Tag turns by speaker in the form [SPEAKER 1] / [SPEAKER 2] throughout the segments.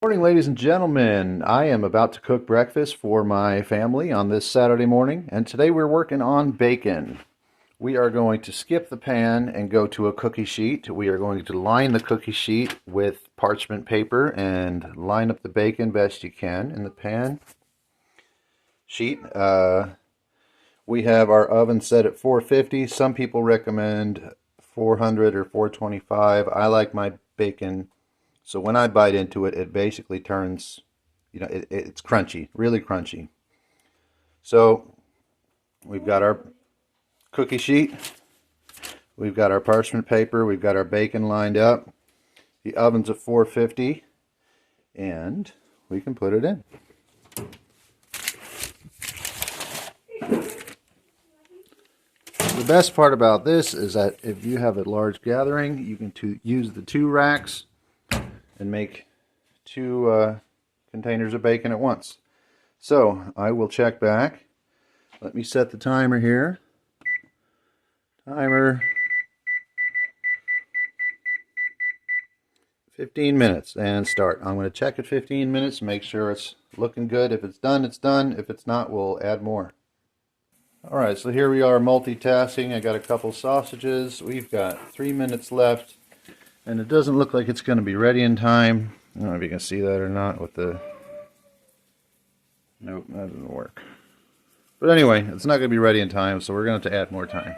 [SPEAKER 1] Morning, ladies and gentlemen. I am about to cook breakfast for my family on this Saturday morning, and today we're working on bacon. We are going to skip the pan and go to a cookie sheet. We are going to line the cookie sheet with parchment paper and line up the bacon best you can in the pan sheet. We have our oven set at 450. Some people recommend 400 or 425. I like my bacon, so when I bite into it, it basically turns, it's crunchy, really crunchy. So we've got our cookie sheet, we've got our parchment paper, we've got our bacon lined up. The oven's at 450, and we can put it in. The best part about this is that if you have a large gathering, you can use the two racks and make two containers of bacon at once. So I will check back. Let me set the timer here. Timer 15 minutes and start. I'm going to check at 15 minutes, make sure it's looking good. If it's done, it's done. If it's not, we'll add more. Alright, so here we are multitasking. I got a couple sausages. We've got 3 minutes left, and it doesn't look like it's going to be ready in time. I don't know if you can see that or not with the... Nope, that doesn't work. But anyway, it's not going to be ready in time, so we're going to have to add more time.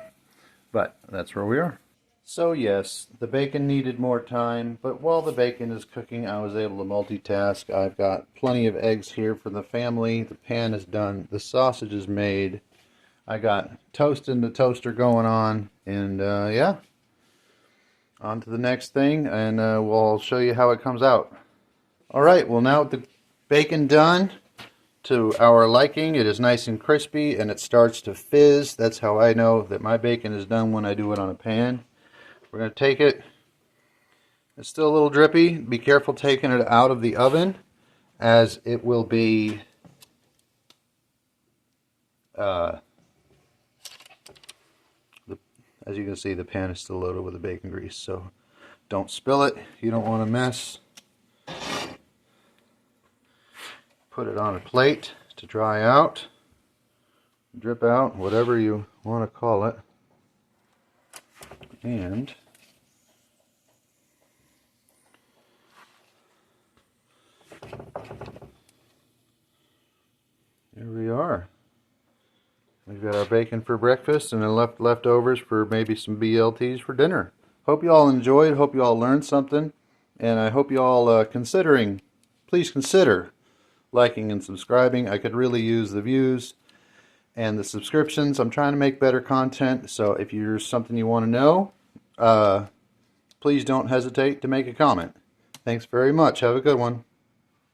[SPEAKER 1] But that's where we are. So yes, the bacon needed more time, but while the bacon is cooking, I was able to multitask. I've got plenty of eggs here for the family. The pan is done. The sausage is made. I got toast in the toaster going on, and yeah, on to the next thing, and we'll show you how it comes out. Alright, well, now with the bacon done to our liking, it is nice and crispy and it starts to fizz. That's how I know that my bacon is done, when I do it on a pan. We're going to take it. It's still a little drippy. Be careful taking it out of the oven, as it will be as you can see, the pan is still loaded with the bacon grease, so don't spill it. You don't want to mess. Put it on a plate to dry out, drip out, whatever you want to call it. And here we are. We've got our bacon for breakfast and then leftovers for maybe some BLTs for dinner. Hope you all enjoyed. Hope you all learned something. And I hope you all please consider liking and subscribing. I could really use the views and the subscriptions. I'm trying to make better content. So if there's something you want to know, please don't hesitate to make a comment. Thanks very much. Have a good one.